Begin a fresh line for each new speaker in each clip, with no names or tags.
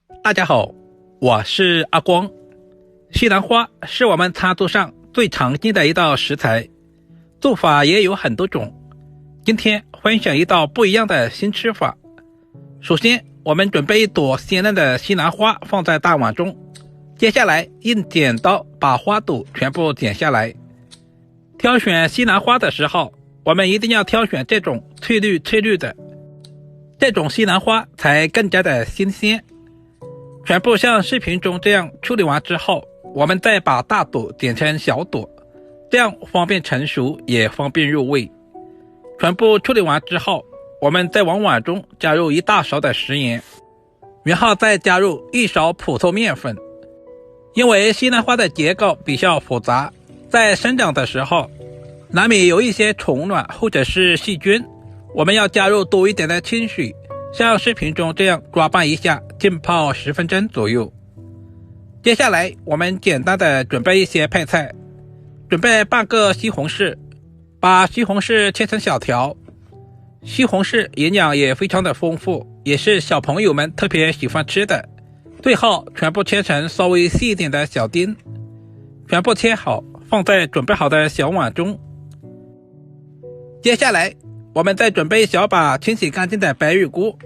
大家好，我是阿光。西兰花是我们餐桌上最常见的一道食材，做法也有很多种。今天分享一道不一样的新吃法。首先，我们准备一朵鲜嫩的西兰花放在大碗中，接下来用剪刀把花朵全部剪下来。挑选西兰花的时候，我们一定要挑选这种翠绿的，这种西兰花才更加的新鲜。全部像视频中这样处理完之后，我们再把大朵剪成小朵，这样方便成熟也方便入味。全部处理完之后，我们再往碗中加入1大勺的食盐，然后再加入1勺普通面粉。因为西兰花的结构比较复杂，在生长的时候难免有一些虫卵或者是细菌，我们要加入多一点的清水，像视频中这样抓拌一下，浸泡10分钟左右。接下来我们简单的准备一些配菜，准备半个西红柿，把西红柿切成小条。西红柿营养也非常的丰富，也是小朋友们特别喜欢吃的。最后全部切成稍微细一点的小丁，全部切好放在准备好的小碗中。接下来我们再准备一小把清洗干净的白玉菇，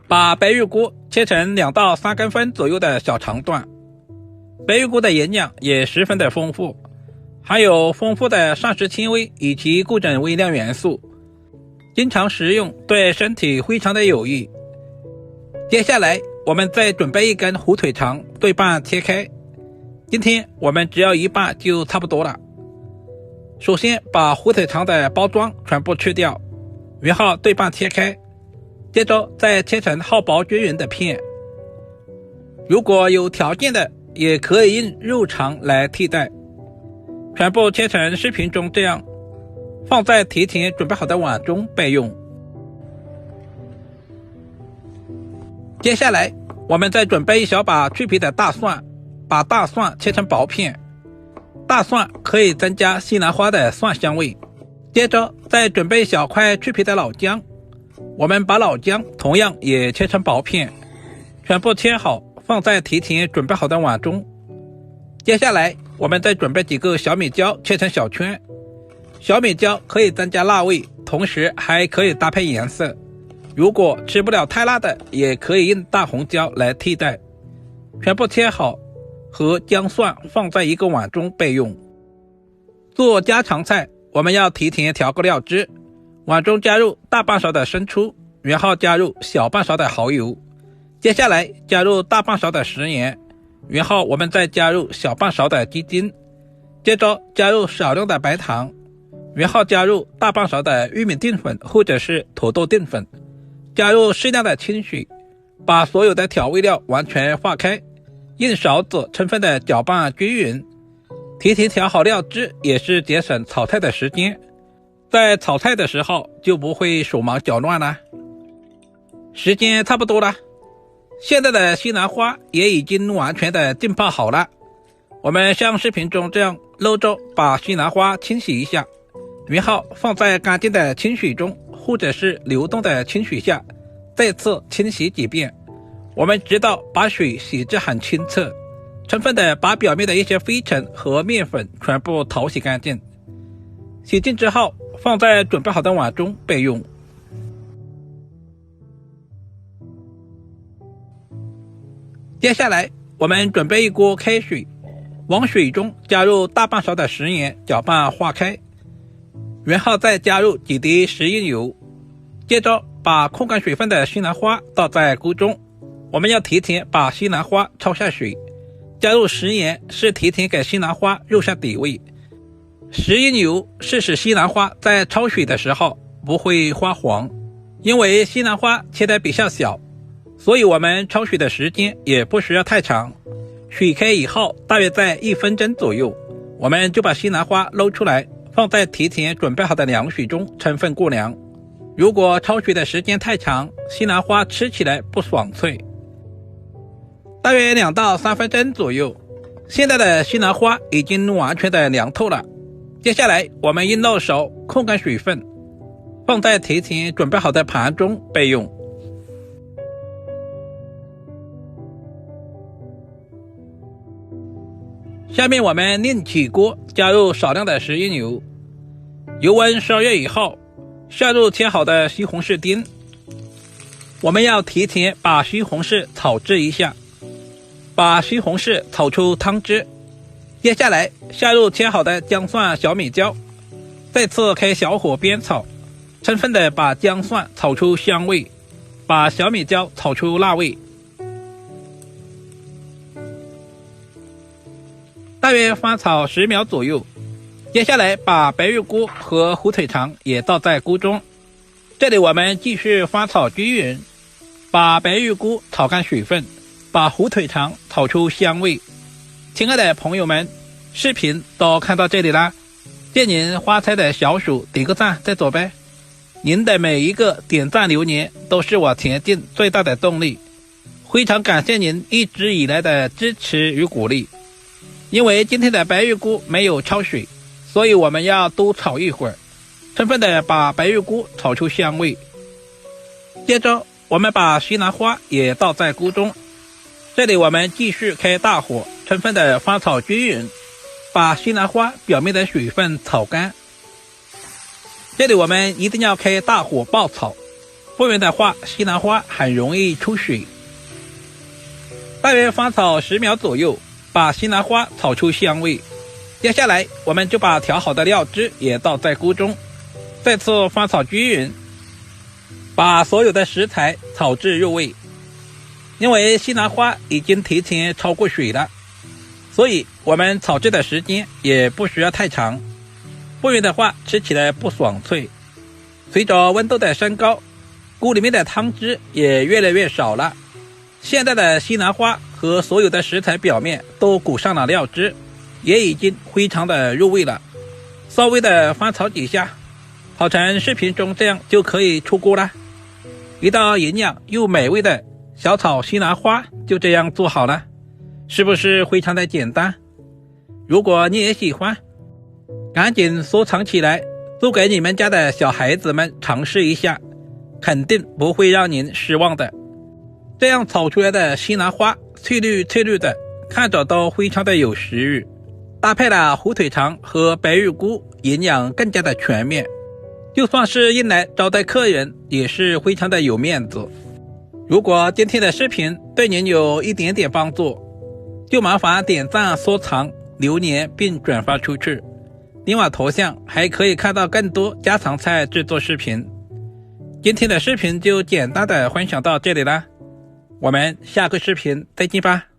把白玉菇切成2到3公分左右的小长段。白玉菇的营养也十分的丰富，含有丰富的膳食纤维以及各种微量元素，经常食用对身体非常的有益。接下来我们再准备1根火腿肠，对半切开。今天我们只要1半就差不多了。首先把火腿肠的包装全部去掉，然后对半切开，接着再切成厚薄均匀的片。如果有条件的也可以用肉肠来替代。全部切成视频中这样，放在提前准备好的碗中备用。接下来我们再准备1小把去皮的大蒜，把大蒜切成薄片。大蒜可以增加西兰花的蒜香味。接着再准备小块去皮的老姜，我们把老姜同样也切成薄片，全部切好放在提前准备好的碗中。接下来我们再准备几个小米椒，切成小圈。小米椒可以增加辣味，同时还可以搭配颜色。如果吃不了太辣的，也可以用大红椒来替代。全部切好和姜蒜放在一个碗中备用。做家常菜，我们要提前调个料汁，碗中加入大半勺的生抽，然后加入小半勺的蚝油，接下来加入大半勺的食盐，然后我们再加入小半勺的鸡精，接着加入少量的白糖，然后加入大半勺的玉米淀粉或者是土豆淀粉，加入适量的清水，把所有的调味料完全化开，用勺子充分的搅拌均匀。提前调好料汁也是节省炒菜的时间，在炒菜的时候就不会手忙脚乱了。时间差不多了，现在的西兰花也已经完全的浸泡好了。我们像视频中这样漏着把西兰花清洗一下，然后放在干净的清水中或者是流动的清水下，再次清洗几遍。我们直到把水洗至很清澈，充分的把表面的一些灰尘和面粉全部淘洗干净。洗净之后放在准备好的碗中备用。接下来我们准备1锅开水，往水中加入大半勺的食盐，搅拌化开，然后再加入几滴食用油，接着把控干水分的西兰花倒在锅中。我们要提前把西兰花焯下水，加入食盐是提前给西兰花入下底味，食用油是使西兰花在焯水的时候不会发黄。因为西兰花切得比较小，所以我们焯水的时间也不需要太长。水开以后大约在1分钟左右，我们就把西兰花捞出来，放在提前准备好的凉水中充分过凉。如果焯水的时间太长，西兰花吃起来不爽脆。大约2到3分钟左右，现在的西兰花已经完全的凉透了。接下来我们用漏勺控干水分，放在提前准备好的盘中备用。下面我们另起锅，加入少量的食用油，油温烧热以后，下入切好的西红柿丁。我们要提前把西红柿炒制一下，把西红柿炒出汤汁。接下来下入切好的姜蒜、小米椒，再次开小火煸炒，充分的把姜蒜炒出香味，把小米椒炒出辣味。大约翻炒10秒左右，接下来把白玉菇和火腿肠也倒在锅中。这里我们继续翻炒均匀，把白玉菇炒干水分，把火腿肠炒出香味。亲爱的朋友们，视频都看到这里啦，借您花菜的小手点个赞再走呗。您的每一个点赞留言都是我前进最大的动力，非常感谢您一直以来的支持与鼓励。因为今天的白玉菇没有焯水，所以我们要多炒一会儿，充分的把白玉菇炒出香味。接着我们把西兰花也倒在锅中，这里我们继续开大火，充分的翻炒均匀，把西兰花表面的水分炒干。这里我们一定要开大火爆炒，不然的话西兰花很容易出水。大约翻炒10秒左右，把西兰花炒出香味。接下来我们就把调好的料汁也倒在锅中，再次翻炒均匀，把所有的食材炒至入味。因为西兰花已经提前焯过水了，所以我们炒制的时间也不需要太长，不然的话吃起来不爽脆。随着温度的升高，锅里面的汤汁也越来越少了。现在的西兰花和所有的食材表面都裹上了料汁，也已经非常的入味了。稍微的翻炒几下，炒成视频中这样就可以出锅了。一道营养又美味的小炒西兰花就这样做好了，是不是非常的简单？如果你也喜欢，赶紧收藏起来，做给你们家的小孩子们尝试一下，肯定不会让您失望的。这样炒出来的西兰花翠绿翠绿的，看着都非常的有食欲，搭配了火腿肠和白玉菇，营养更加的全面，就算是用来招待客人也是非常的有面子。如果今天的视频对您有一点点帮助，就麻烦点赞、收藏、留言并转发出去。点我头像还可以看到更多家常菜制作视频。今天的视频就简单的分享到这里啦，我们下个视频再见吧。